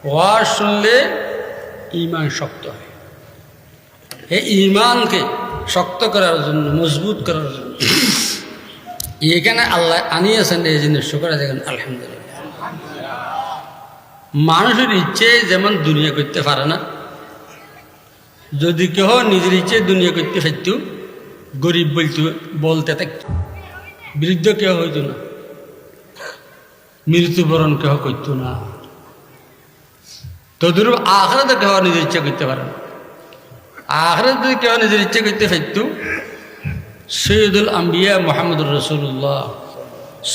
ওয়াজ শুনলে ঈমান শক্ত হয়। এই ঈমানকে শক্ত করার জন্য, মজবুত করার জন্য এখানে আল্লাহ আনিয়েছেন এই জিনিস। শুকর দেখেন আলহামদুলিল্লাহ। মানুষের ইচ্ছে যেমন দুনিয়া করতে পারে না, যদি কেহ নিজের ইচ্ছে দুনিয়া করতে পারত, গরিব বলতে থাকত, বৃদ্ধ কেহ হইত না, মৃত্যুবরণ কেহ করত না, তদুরূপ আখিরাতে কেহ নিজের ইচ্ছা করতে পারে না। আখিরাতে যদি কেহ নিজের ইচ্ছা করতে পারত, সৈয়দুল আম্বিয়া মুহাম্মদুর রাসূলুল্লাহ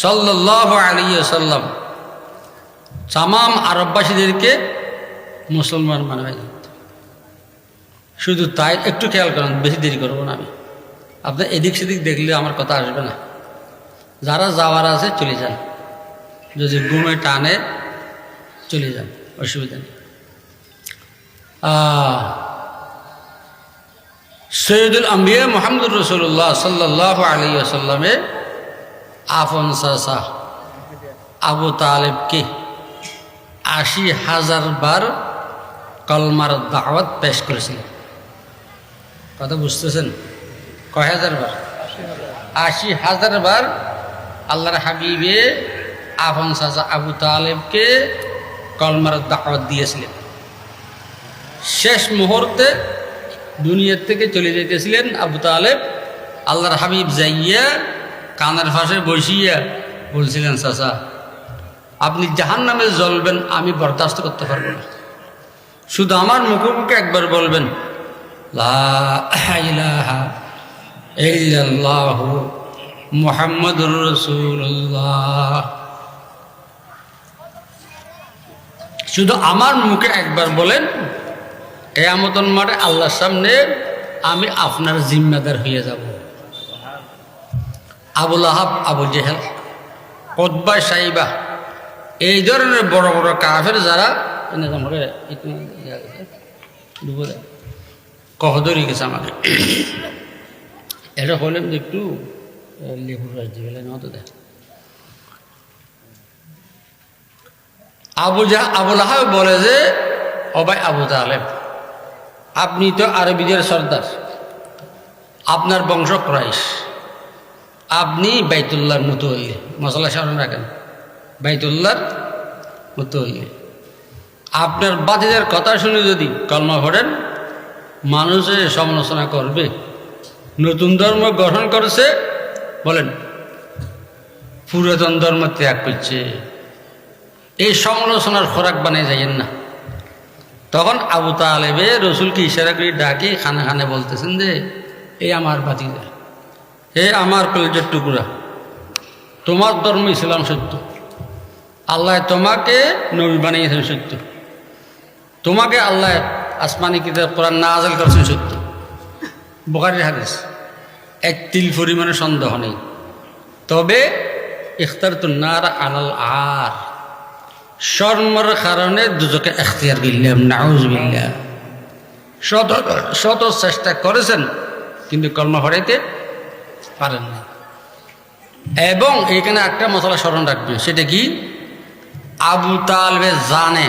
সাল্লাল্লাহু আলাইহি ওয়াসাল্লাম তামাম আরববাসীদেরকে মুসলমান বানায় দিত। শুধু তাই, একটু খেয়াল করেন, বেশি দেরি করবো না আমি। আপনার এদিক সেদিক দেখলে আমার কথা আসবে না। যারা যাওয়ার আছে চলে যান, যদি ঘুমে টানে চলে যান, অসুবিধা নেই। সৈয়দুল আম্বিয়া মুহাম্মদুর রাসূলুল্লাহ সাল্লাল্লাহু আলাইহি ওয়াসাল্লামের আপন চাচা আবু তালেবকে ৮০,০০০ বার কলমার দাওয়াত পেশ করেছিলেন। কথা বুঝতেছেন? কয় হাজার বার? ৮০,০০০ বার আল্লাহর হাবিবে আপন চাচা আবু তালেবকে কলমার দাওয়াত দিয়েছিলেন। শেষ মুহূর্তে দুনিয়ার থেকে চলে যেতেছিলেন আবু তালেব, আল্লাহর হাবিব যাইয়া কানের ফাঁসে বসিয়া বলছিলেন, চাচা আপনি জাহান্নামে জ্বলবেন, আমি বরদাস্ত করতে পারবো না, শুধু আমার মুখে মুখে একবার বলবেন লা ইলাহা ইল্লাল্লাহু মুহাম্মাদুর রাসূলুল্লাহ। শুধু আমার মুখে একবার বলেন, কিয়ামতের মাঠে আল্লাহর সামনে আমি আপনার জিম্মাদার হয়ে যাব। আবু লাহাব, আবু জেহেল, উতবা, শাইবা, এই ধরনের বড় বড় কাফের যারা কহদরি গেছে আমাকে, এটা হলেন একটু লেবুর রস দিয়ে নত দেখ। আবু লাহাব বলে যে, ও ভাই আবু তালেব, আপনি তো আরবিদের সর্দার, আপনার বংশ কুরাইশ, আপনি বাইতুল্লাহর মুতওয়াল্লি, মশলা স্মরণ রাখেন, বাইতুল্লাহর মুতওয়াল্লি। আপনার বাতিদের কথা শুনে যদি কলমা পড়েন, মানুষের সমালোচনা করবে, নতুন ধর্ম গ্রহণ করেছে, বলেন পুরাতন ধর্ম ত্যাগ করছে, এই সমালোচনার খোরাক বানিয়ে যাইয়েন না। তখন আবু তালেবে রসুলকে ইশারা করে ডাকে খানে খানে বলতেছেন যে, এই আমার বাতিজা, হে আমার কলিজার টুকরা, তোমার ধর্ম ইসলাম সত্য, আল্লাহ তোমাকে নবী বানিয়েছেন সত্য, তোমাকে আল্লাহ আসমানি কিতাব কোরআন নাযিল করেছেন সত্য, বুখারীর হাদিস, এক তিল পরিমাণে সন্দেহ নেই। তবে ইখতারতুন নার আলাল আর, শর্মর কারণে দুজকে এখতিয়ার করলাম, নাউযুবিল্লাহ। শত চেষ্টা করেছেন কিন্তু কলমা পড়াইতে পারেন না। এবং এখানে একটা মশলা স্মরণ রাখবেন, সেটা কি? আবু তালেবে জানে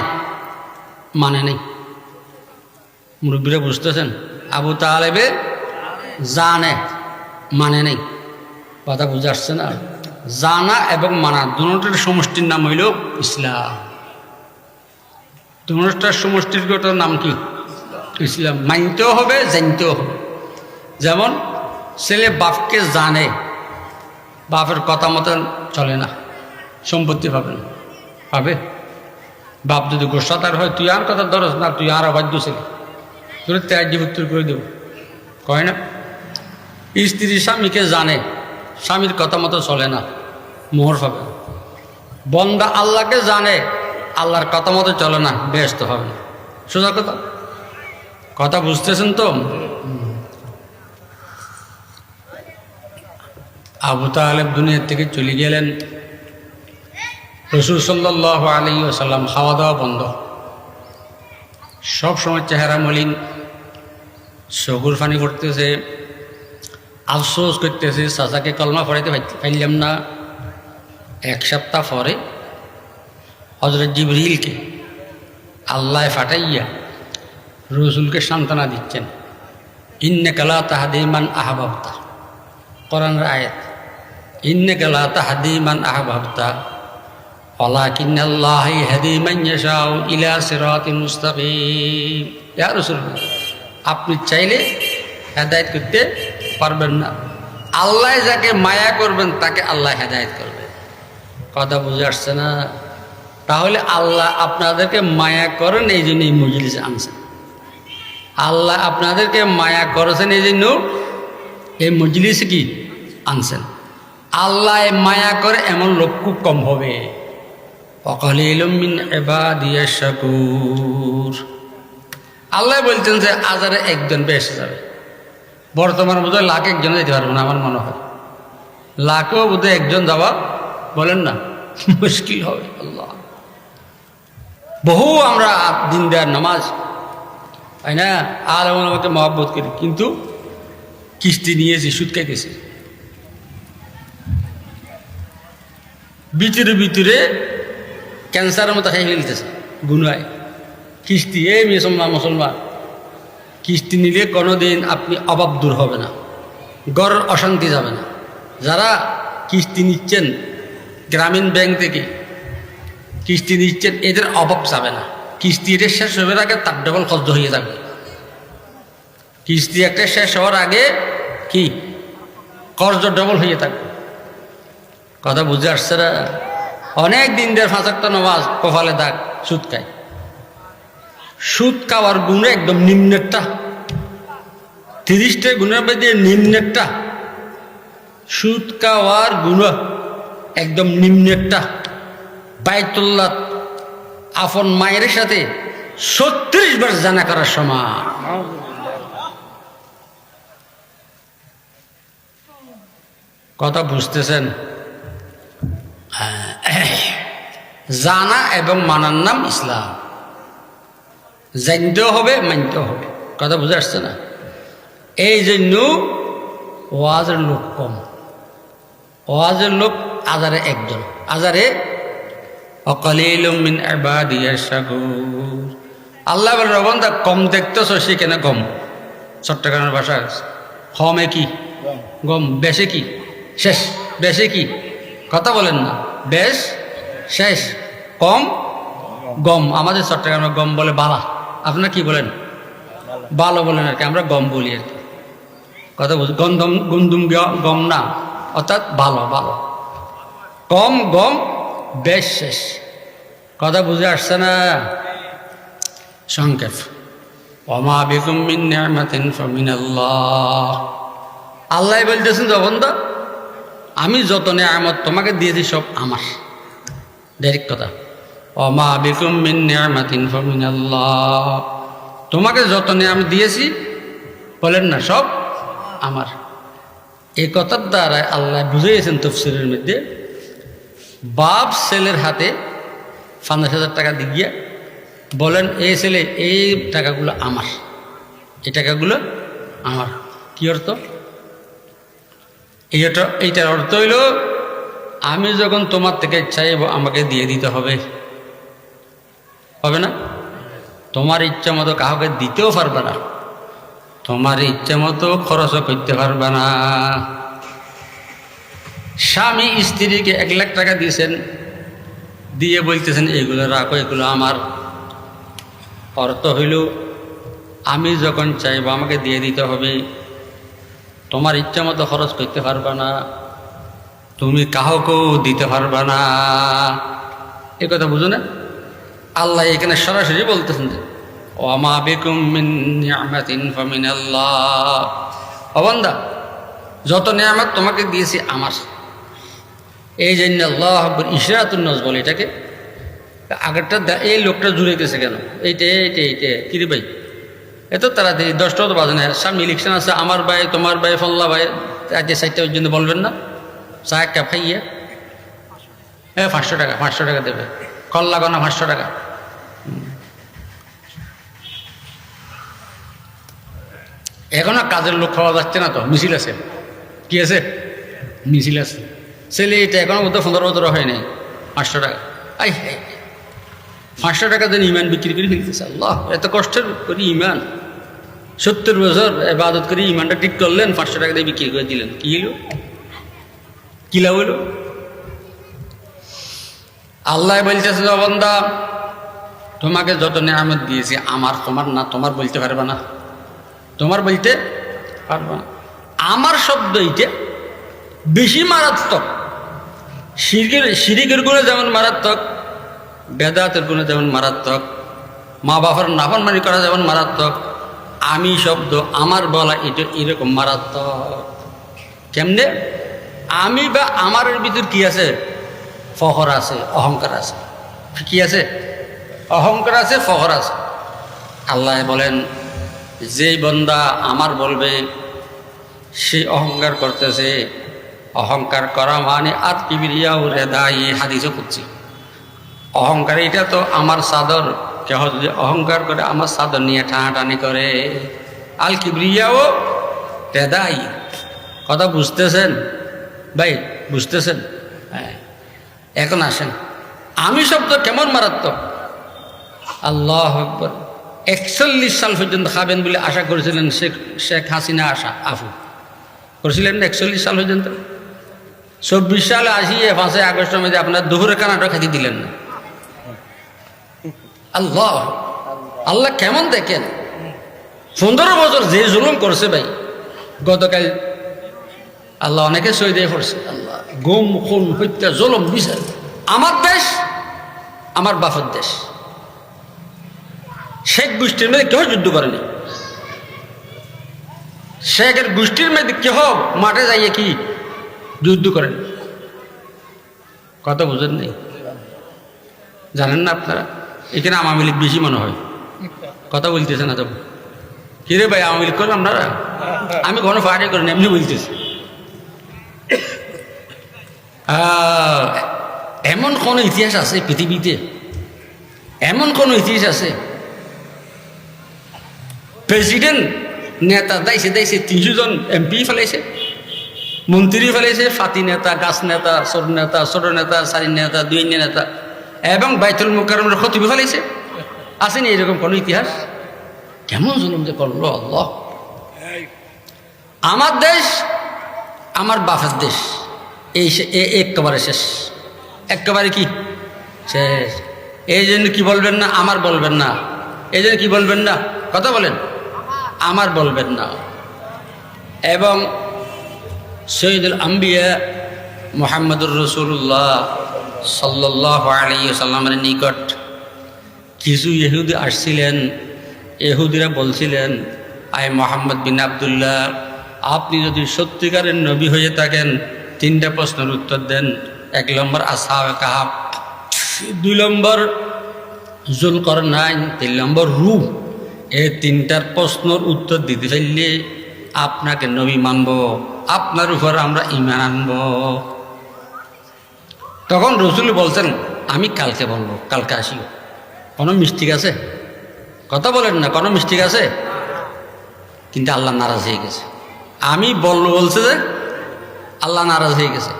মানে নেই। মুরব্বীরা বুঝতেছেন? আবু তালেবে জানে মানে নেই। কথা বুঝে আসছে না? জানা এবং মানা দুটোর সমষ্টির নাম হইল ইসলাম। দুটোটার সমষ্টির নাম কি? ইসলাম। মানতেও হবে, জানতেও হবে। যেমন ছেলে বাপকে জানে, বাপের কথা মতন চলে না, সম্পত্তি পাবে না। পাবে? বাপ যদি গোসা তার হয়, তুই আর কথা ধরস না, তুই আর অবাধ্য ছেলে, তোর ত্যাজ্য উত্তর করে দেব, কয় না? স্ত্রী স্বামীকে জানে, স্বামীর কথা মতো চলে না, মোহর পাবে না। বন্দা আল্লাহকে জানে, আল্লাহর কথা মতো চলে না, ব্যস্ত হবে না। সোজা কথা, কথা বুঝতেছেন তো? আবু তালেব দুনিয়ার থেকে চলে গেলেন। রাসূল সাল্লাল্লাহু আলাইহি ওয়াসাল্লাম খাওয়া দাওয়া বন্ধ, সব সময় চেহারা মলিন, চকুর পানি করতেছে, আফসোস করতেছে, চাচাকে কলমা পড়াইতে পারলাম না। এক সপ্তাহ পরে হযরত জিবরিলকে আল্লাহ ফাটাইয়া রসুলকে সান্ত্বনা দিচ্ছেন, ইন্নাকা লা তাহদি মান আহবাবতা, কোরআনের আয়াত, ইন্নাকা লা তাহদি মান আহবাবতা ওয়ালাকিন্নাল্লাহা ইয়াহদি মান ইয়াশাউ ইলা সিরাতিন মুস্তাকিম। ইয়া রাসূলুল্লাহ, আপনি চাইলে হেদায়েত করতে পারবেন না, আল্লাহ যাকে মায়া করবেন তাকে আল্লাহ হেদায়েত করবেন। কথা বুঝে আসছে না? তাহলে আল্লাহ আপনাদেরকে মায়া করেন, এই জন্য এই মজলিসে আনছেন। আল্লাহ আপনাদেরকে মায়া করেছেন, এই জন্য এই মজলিসে কি আনছেন। আল্লাহ মায়া করে এমন লোক খুব কম হবে। ওয়াকালিলুম মিন ইবাদিয়াশ শাকুর। আল্লাহ বলছেন যে হাজারে একজন বেঁচে যাবে। বর্তমান বোধহয় লাখ একজন যেতে পারবে না, আমার মনে হয় লাখেও বোধহয় একজন যাওয়া বলেন না মুশকিল হবে। আল্লাহ, বহু আমরা দিন দেয়ার নামাজ, তাই না, আর আমাকে মহব্বত করি, কিন্তু কিস্তি নিয়েছি, সুদ খাইতেছি, ভিতরে ভিতরে ক্যান্সারের মতো খাই ফেলতেছে গুনায়। কিস্তি, এই মুসলমান, কিস্তি নিলে কোনোদিন আপনি অভাব দূর হবে না, ঘরের অশান্তি যাবে না। যারা কিস্তি নিচ্ছেন গ্রামীণ ব্যাংক থেকে কিস্তি নিচ্ছেন, এদের অভাব যাবে না। কিস্তি এটা শেষ হবার আগে তার ডবল খরচ হয়ে যাবে। কিস্তি একটা শেষ হওয়ার আগে কি কর্জ ডবল হয়ে থাকবে। কথা বুঝে আসছে না? অনেক দিন ধরে 5 ওয়াক্ত নামাজ, কপালে দাগ, সুদ খায়। সুদ খাওয়ার গুণে একদম নিম্নেরটা, 30টা গুণের মধ্যে নিম্নেরটা, সুদ খাওয়ার গুণ একদম নিম্নেরটা। বাইতুল্লাহ আপন মায়ের সাথে 36 বার জানা করার সময়। কথা বুঝতেছেন? জানা এবং মানার নাম ইসলাম। জানতেও হবে, মানতেও হবে। কথা বুঝে আসছে না? এই জন্য ওয়াজের লোক কম, ওয়াজের লোক হাজারে একজন, হাজারে ওয়াকালিলুম মিন ইবাদিয়াশ শাকুর। আল্লাহ বলেন, বান্দা কম দেখতেছ, সেখানে কম। চট্টগ্রামের ভাষা কমে কি গম, বেশে কি শেষ, বেশে কি কথা বলেন না, বেশ শেষ, কম গম। আমাদের চট্টগ্রামে গম বলে বালা, আপনারা কি বলেন? ভালো বলেন আর কি, আমরা গম বলি আর কি। কথা বুঝ, গন্ধম গুন্দুম গম না, অর্থাৎ ভালো ভালো। কম গম, বেশ শেষ। কথা বুঝে আসছে না? সংক্ষেপ, ওমা বিকুম মিন নি'মাতিন ফামিনাল্লাহ। আল্লাহ বলতেছেন, যখন তো আমি যত নিয়ামত তোমাকে দিয়েছি সব আমার। ডাইরেক্ট কথা, ওমা বিকুম মিন নি'মাতিন ফামিনাল্লাহ। তোমাকে যত নিয়ামত দিয়েছি বলেন না, সব আমার। এই কথার দ্বারা আল্লাহ বুঝিয়েছেন তাফসীরের মধ্যে, বাপ ছেলের হাতে 50,000 টাকা দিয়ে বলেন, এই ছেলে এই টাকাগুলো আমার, এই টাকাগুলো আমার। কি অর্থ? এইটার অর্থ হইল, আমি যখন তোমার থেকে চাইব আমাকে দিয়ে দিতে হবে, হবে না? তোমার ইচ্ছা মতো কাউকে দিতেও পারবে না, তোমার ইচ্ছা মতো খরচও করতে পারবে না। স্বামী স্ত্রীকে 1 লাখ টাকা দিয়েছেন, দিয়ে বলতেছেন এগুলো রাখো, এগুলো আমার। অর্থ হইল, আমি যখন চাইব আমাকে দিয়ে দিতে হবে, তোমার ইচ্ছা মতো খরচ করতে পারবে না, তুমি কাউকেও দিতে পারবে না। এ কথা বুঝো না? আল্লাহ এখানে সরাসরি বলতেছেন যে ওমা বিকুম মিন নি'মাতিন ফামিনাল্লাহ। ও বান্দা, যত নিয়ামত তোমাকে দিয়েছি আমার। এই জন্য আল্লাহ ইশরাতুন নাজ বলে এটাকে। আগেরটা এই লোকটা জুড়ে গেছে কেন? এইটা কিরে ভাই, এত তাড়াতাড়ি 10টাও তো বাজে না। সামনে ইলেকশন আছে, আমার ভাই, তোমার ভাই, ফল্লা ভাই, আজকে 4টা পর্যন্ত বলবেন না? চা এক কাপ খাইয়ে 500 টাকা, 500 টাকা দেবে। কল লাগানো 500 টাকা। এখনো কাজের লোক পাওয়া যাচ্ছে না তো, মিছিল আছে। কি আছে? মিছিল আছে। ছেলে এটা এখনো বোধ 15 বছর হয় নাই, 500 টাকা। 500 টাকা দেন ইমান বিক্রি করে ফেলতেছে। আল্লাহ, এত কষ্টের করি ইমান, 70 বছর ইবাদত করে ইমানটা ঠিক করলেন, 500 টাকা দিয়ে বিক্রি করে দিলেন। কি হলো? কি লাভ হইল? আল্লাহ বলতেছে, বান্দা তোমাকে যত নিয়ামত দিয়েছি আমার, তোমার না, তোমার বলতে পারবে না, তোমার বলতে পারবে না। আমার শব্দ এইটা বেশি মারাত্মক। শিরিকের গুণে যেমন মারাত্মক, বেদাতের গুণে যেমন মারাত্মক, মা বাবার নাফরমানি করা যেমন মারাত্মক, আমি শব্দ আমার বলা এটা এরকম মারাত্মক। কেমনে? আমি বা আমারের ভিতর কি আছে? ফখর আছে, অহংকার আছে। কি আছে? অহংকার আছে, ফখর আছে। আল্লাহ বলেন, যেই বান্দা আমার বলবে সে অহংকার করতেছে। অহংকার করা মানে আত কিবরিয়া ও রেদাই, হাদিসও করছি। অহংকার এটা তো আমার চাদর, কেহ যদি অহংকার করে আমার চাদর নিয়ে টানাটানি করে। আল কিবরিয়া ও রেদাই, কথা বুঝতেছেন ভাই? বুঝতেছেন? হ্যাঁ। এখন আসেন, আমি শব্দ কেমন মারাত্মক। আল্লাহ আকবার। 41 সাল পর্যন্ত খাবেন বলে আশা করেছিলেন শেখ হাসিনা, আশা আফু করেছিলেন 41 সাল পর্যন্ত। 24 সালে আসিয়ে 5 আগস্টের মধ্যে আপনার দুপুরে কানাটা খাইতে দিলেন না। আল্লাহ, আল্লাহ কেমন দেখেন। 15 বছর যে জুলুম করছে ভাই, গতকাল আল্লাহ অনেকে শহীদ হয়ে পড়ছে। আল্লাহ, গুম, খুন, হত্যা, জুলুম, বিচার। আমার দেশ, আমার বাপের দেশ। শেখ গোষ্ঠীর মধ্যে কেউ যুদ্ধ করেনি। শেখের গোষ্ঠীর মধ্যে কেউ মাঠে যাইয়ে কি যুদ্ধ করেন? কথা বুঝেন নেই, জানেন না আপনারা? এখানে আওয়ামী লীগ বেশি মনে হয়। কথা বলতেছে না তো? কিরে ভাই, আওয়ামী লীগ করেন আপনারা? আমি কোনো পার্টি করেন, এমনি বলতেছি। এমন কোন ইতিহাস আছে পৃথিবীতে? এমন কোন ইতিহাস আছে প্রেসিডেন্ট নেতা দাইছে 300 জন এমপি ফেলাইছে, মন্ত্রী ফেলাইছে, ফাতি নেতা, গাছ নেতা, ছোট নেতা, সারি নেতা, দুই নেতা, এবং বাইতুল মুকাররমের খতিব ফেলাইছে? আসেনি এরকম কোন ইতিহাস? কেমন জুলুম যে করলো আল্লাহ। আমার দেশ, আমার বাপের দেশ, এই একেবারে শেষ, একেবারে কি শেষ। এই জন্য কি বলবেন না? আমার বলবেন না। এই জন্য কি বলবেন না? কথা বলেন, আমার বলবেন না। এবং সৈয়দুল আম্বিয়া মুহাম্মদুর রাসূলুল্লাহ সাল্লাল্লাহু আলাইহি ওয়াসাল্লামের নিকট কিছু ইহুদি আসছিলেন। ইহুদিরা বলছিলেন, আয় মোহাম্মদ বিন আবদুল্লাহ, আপনি যদি সত্যিকারের নবী হয়ে থাকেন 3টা প্রশ্নের উত্তর দেন। 1 নম্বর আসহাবে কাহাফ, 2 নম্বর যুলকরনাইন, 3 নম্বর রূহ। এই 3টার প্রশ্নের উত্তর দিতে ফেললে আপনাকে নবী মানব, আপনার উপর আমরা ঈমান আনব। তখন রসুল বলছেন, আমি কালকে বলবো, কালকে আসিব। কোনো মিস্টেক আছে? কথা বলেন না, কোনো মিস্টেক আছে? কিন্তু আল্লাহ নারাজ হয়ে গেছে। আমি বলবো বলছে যে আল্লাহ নারাজ হয়ে গেছে।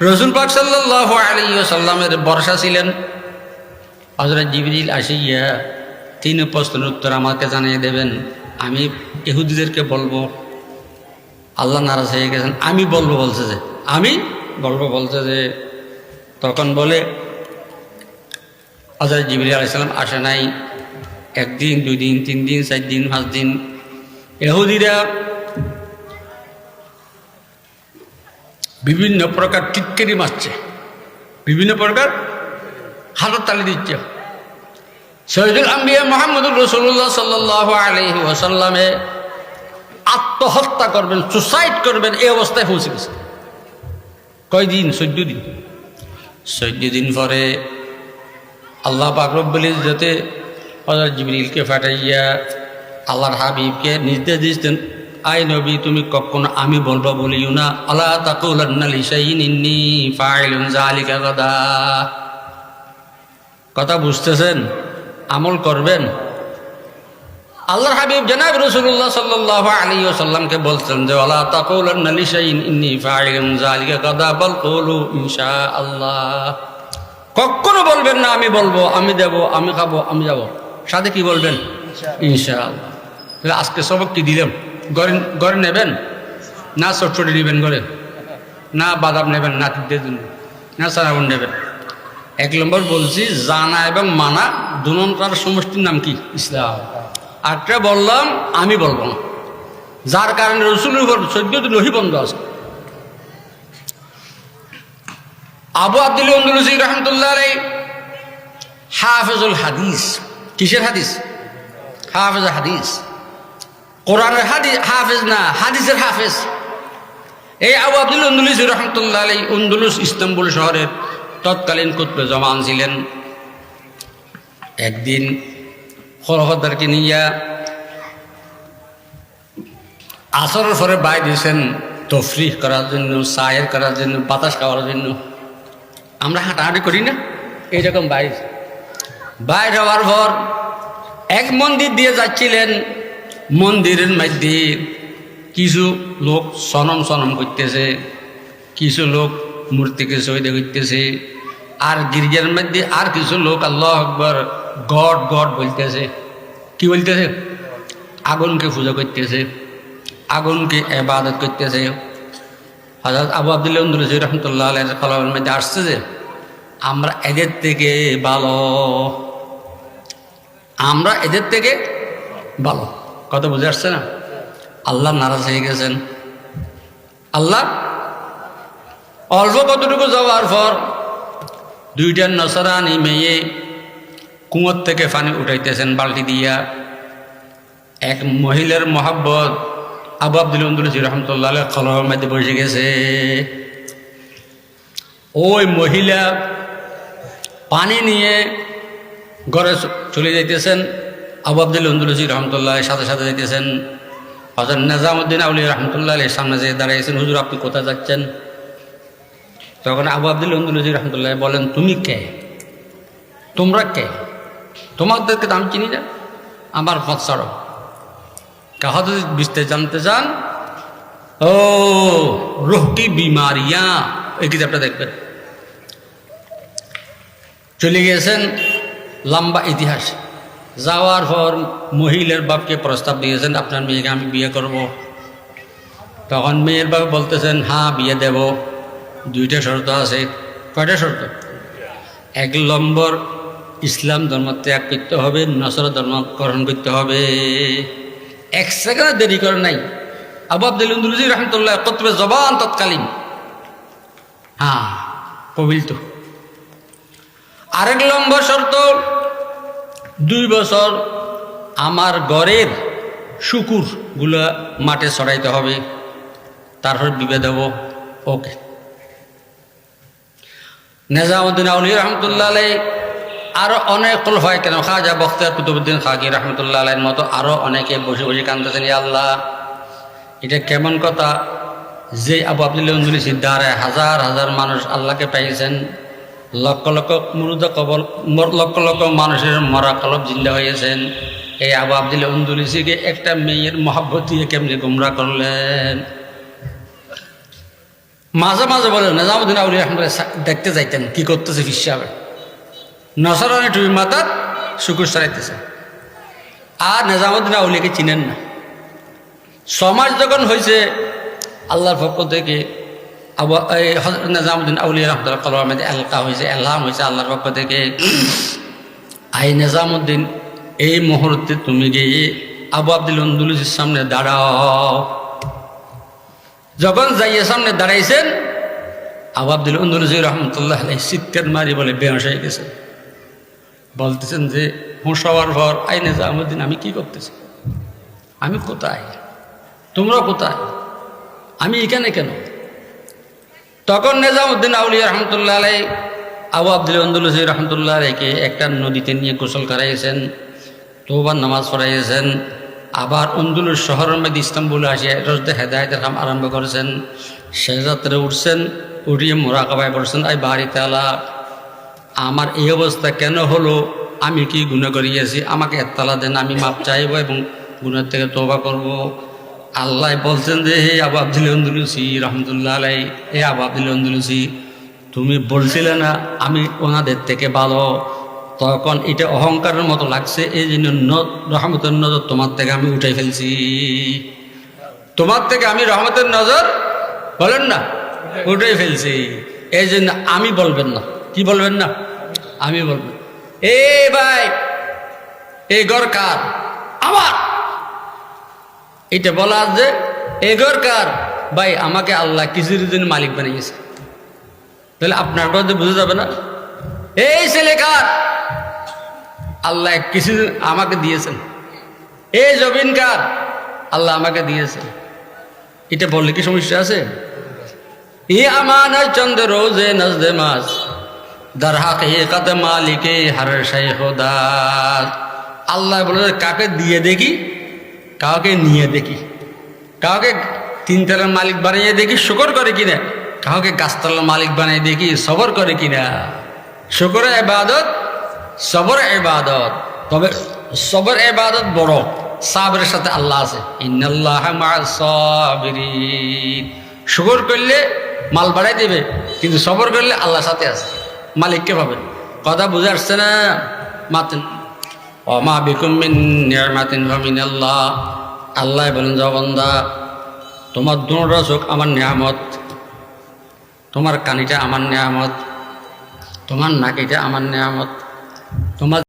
রসুল পাক সাল্লাল্লাহু আলাইহি ওয়াসাল্লামের ভরসা ছিলেন হযরত জিবরিল আসিয়া 3 প্রশ্নের উত্তর আমাকে জানিয়ে দেবেন, আমি ইহুদিদেরকে বলবো। আল্লাহ নারাজ হয়ে গেছেন। আমি বলবো বলছে যে, আমি বলবো বলছে যে। তখন বলে হযরত জিবরিল আলাইহিস সালাম আসে নাই। 1 দিন, 2 দিন, 3 দিন, 4 দিন, 5 দিন। ইহুদিরা বিভিন্ন প্রকার টিটকারি মারছে, বিভিন্ন প্রকার হাতত তালি দিচ্ছে। সৈয়দুল আম্বিয়া মুহাম্মদুর রাসূলুল্লাহ সাল্লাল্লাহু আলাইহি ওয়াসাল্লামে আত্মহত্যা করবেন, সুসাইড করবেন, এই অবস্থায় পৌঁছে গেছে। কয়দিন? 14 দিন। 14 দিন পরে আল্লাহ পাক রব্বুল ইজ্জতে হযরত জিবরিলকে পাঠাইয়া আল্লাহর হাবিবকে নির্দেশ দিয়েছেন, আয় নবী, তুমি কখনো আমি বলবো বলিও না, আলা তাকুলান্না লিশাইইন ইন্নী ফাইলুন যালিকা গাদা। কথা বুঝতেছেন? আমল করবেন। আল্লাহর হাবিব জনাব রাসূলুল্লাহ সাল্লাল্লাহু আলাইহি ওয়াসাল্লামকে বলছেন যে, আলা তাকুলান্না লিশাইইন ইন্নী ফাইলুন যালিকা গাদা বাল কুলু ইনশাআল্লাহ। কখনো বলবেন না আমি বলবো, আমি দেব, আমি খাবো, আমি যাব। সাথে কি বলবেন? ইনশাআল্লাহ। তাহলে আজকে সবক কি দিলাম? ঘরে নেবেন না চটচটি নেবেন, ঘরে না বাদাম নেবেন, নাতিদের জন্য না সারাবন নেবেন? 1 নম্বর বলছি, জানা এবং মানা দুটার সমষ্টির নাম কি? ইসলাম। আরেকটা বললাম আমি বলবো না, যার কারণে রসুলের উপর 14 নহি বন্ধ আছে। আবু আব্দুল আন্দলুসি রহমতুল্লাহ আলাইহি হাফেজুল হাদিস। কিসের হাদিস? হাফেজ হাদিস। কোরআনের হাদিস হাফেজ না, হাদিসের হাফেজ। এই আবু আব্দুল আন্দলুসি রহমতুল্লাহ আলাইহি আন্দলুস ইস্তাম্বুল শহরের তৎকালীন কুতুবে জামান ছিলেন। একদিন খলফতদারকে নিয়ে আসরের পরে বাইরে দিয়েছেন তফরিহ করার জন্য, সায়ের করার জন্য, বাতাস খাওয়ার জন্য। আমরা হাঁটাহাঁটি করি না, এইরকম বাইরে হওয়ার পর এক মন্দির দিয়ে যাচ্ছিলেন। মন্দিরের মধ্যে কিছু লোক সনম করতেছে, কিছু লোক মূর্তিকে সহিদে করতেছে, আর গির্জার মধ্যে আর কিছু লোক আল্লাহু আকবার গড গড বলতেছে। কি বলতেছে? আগুনকে পূজা করতেছে, আগুনকে ইবাদত করতেছে। হযরত আবু আব্দুল্লাহ আন্দলুসি রাহমাতুল্লাহ আলাইহির কলমের মধ্যে আসছে যে আমরা এদের থেকে ভালো, আমরা এদের থেকে ভালো। কথা বুঝে আসছে না? আল্লাহ নারাজ হয়ে গেছেন। আল্লাহ অল্প কতটুকু যাওয়ার পর 2টা নসরানি মেয়ে কুয়োর থেকে পানি উঠাইতেছেন বালতি দিয়া। এক মহিলার মহাব্বত আবু আব্দুল আন্দলুসি রাহমাতুল্লাহ আলাইহি কলমের মধ্যে বসে গেছে। ওই মহিলা পানি নিয়ে ঘরে চলে যাইতেছেন। আবু আব্দুল আন্দলুসি রাহমাতুল্লাহ সাথে সাথে যাইতেছেন। হযরত নিজামউদ্দিন আউলিয়া রাহমাতুল্লাহ আলাইহির সামনে যেয়ে দাঁড়াইছেন, হুজুর আপনি কোথায় যাচ্ছেন? তখন আবু আব্দুল আন্দলুসি রাহমাতুল্লাহ বলেন, তুমি কে? তোমরা কে? তোমাদেরকে তো আমি চিনি না, আমার পথ ছাড়ো। কাহা যদি বিস্তারিত জানতে চান, ও রুহ কি বিমারিয়া, এই কিতাবটা দেখবেন। চলে গিয়েছেন, লম্বা ইতিহাস। যাওয়ার পর মহিলার বাপকে প্রস্তাব দিয়েছেন, আপনার মেয়েকে আমি বিয়ে করব। তখন মেয়ের বাপ বলতেছেন, হ্যাঁ বিয়ে দেব, 2টা শর্ত আছে। কয়টা শর্ত? 1 নম্বর ইসলাম ধর্ম ত্যাগ করতে হবে, নসরা ধর্ম গ্রহণ করতে হবে। 1 সেকেন্ড দেরি করে নাই আবু আব্দুল আন্দলুসি রাহমাতুল্লাহ কুতুবে জবান তৎকালীন, হ্যাঁ কবিল তো। 1 নম্বর শর্ত, 2 বছর আমার ঘরের শুকুরগুলো মাঠে ছড়াইতে হবে, তারপর বিয়ে দেব। ওকে। নিজামউদ্দিন আউলিয়া রাহমাতুল্লাহ আলাইহি আরো অনেক খলিফায়ে কেরাম, খাজা বখতিয়ার কুতুবউদ্দিন খাকি রাহমাতুল্লাহ আলাইহির মতো আরো অনেকে বসে বসে কাঁদতেছেন, ইয়া আল্লাহ এটা কেমন কথা যে আবু আব্দুল আন্দলুসি দ্বারা হাজার হাজার মানুষ আল্লাহকে পাইছেন, লক্ষ লক্ষ মুরুদা কবল, লক্ষ লক্ষ মানুষের মরা কলব জিন্দা হয়েছেন। এই আবু আব্দুল আন্দলুসিকে একটা মেয়ের মহব্বত দিয়ে কেমনি গুমরা করলেন। মাঝে মাঝে বলেন নিজামউদ্দিন আউলিয়া রাহমাতুল্লাহ দেখতে যাইতেন কি করতেছে ফিসাবে, নসরানি টুপি মাথার শুকুর সরাইতেছে। আর নিজামউদ্দিন আউলিয়াকে চিনেন না। সমাজ যখন হয়েছে আল্লাহর পক্ষ থেকে নিজামউদ্দিন আউলিয়া রাহমাতুল্লাহ কলমের মধ্যে এলকা হয়েছে, এলহাম হয়েছে আল্লাহর পক্ষ থেকে, আই নিজামউদ্দিন এই মুহূর্তে তুমি গিয়ে আবু আব্দুল আন্দলুসির সামনে দাঁড়াও। যখন যাইয়ে সামনে দাঁড়াইছেন, আবু আব্দুল আন্দলুসি রাহমাতুল্লাহ আলাইহি চিৎকার মারি বলে বেহুশ হয়ে গেছেন। বলতেছেন যে হুঁশ হওয়ার পর, আই নিজামউদ্দিন আমি কি করতেছি, আমি কোথায়, তোমরা কোথায়, আমি এখানে কেন? তখন নিজামউদ্দিন আউলিয়া রাহমাতুল্লাহ আলাইহি আবু আব্দুল আন্দলুসি রাহমাতুল্লাহ আলাইহিকে একটা নদীতে নিয়ে গোসল করাইয়েছেন, তওবার নামাজ পড়াইয়েছেন। আবার আন্দলুস শহরের মধ্যে ইস্তাম্বুলে আসিয়া রসদে হেদায়েতের কাম আরম্ভ করেছেন। সেজদাতে উঠছেন, উঠিয়ে মুরাকাবায় পড়ছেন, আই বাড়ি তাআলা আমার এই অবস্থা কেন হলো, আমি কি গুনাহ করিয়েছি, আমাকে এত্তালা দেন, আমি মাপ চাইব এবং গুনাহ থেকে তওবা করব। আল্লাহ বলছেন যে হে আবু আব্দুল আন্দলুসি রাহমাতুল্লাহ আলাইহি, হে আবু আব্দুল আন্দলুসি তুমি বলছিলে না আমি ওনাদের থেকে ভালো, তখন এটা অহংকারের মতো লাগছে, এই জন্য রহমতের নজর তোমার থেকে আমি উঠে ফেলছি। তোমার থেকে আমি রহমতের নজর বলেন না উঠে ফেলছি, এই জন্য আমি বলবেন না। কি বলবেন না? আমি বলবেন। এ ভাই, এই ঘর কার? আমার। এটা বলা যে এই ঘর কার? ভাই আমাকে আল্লাহ কিছুর জন্য মালিক বানিয়েছে। তাহলে আপনার কথা বুঝে যাবে না? এই ছেলে কার? আল্লাহ কিছু আমাকে দিয়েছেন। এই জমিন কার? আল্লাহ আমাকে দিয়েছেন। এটা বললে কি সমস্যা আছে? ই আমানত চন্দ্র রোজে নজদে মাস দার হাকিকত মালিকে হর শাই খুদাস। আল্লাহ বলে কাকে দিয়ে দেখি, কাউকে নিয়ে দেখি, কাউকে তিনতলার মালিক বানিয়ে দেখি শুকর করে কিনা, কাউকে গাছতলার মালিক বানিয়ে দেখি সবর করে কিনা। শুকরের ইবাদত, সবর ইবাদত, তবে সবর ইবাদত বড়, সাবরের সাথে আল্লাহ আছে। ইন্নাল্লাহা মা'আস সাবিরিন। শুকর করলে মাল বাড়াই দেবে, কিন্তু সবর করলে আল্লাহর সাথে আছে, মালিককে পাবেন। কথা বুঝে আসছে না? মাতেন ওমা বিকুম মিন নি'মাতিন ফামিনাল্লাহ। আল্লাহ বলেন, বান্দা তোমার দুটো চোখ আমার নিয়ামত, তোমার কানিটা আমার নিয়ামত, তোমার নাকিটা আমার নিয়ামত, তোমার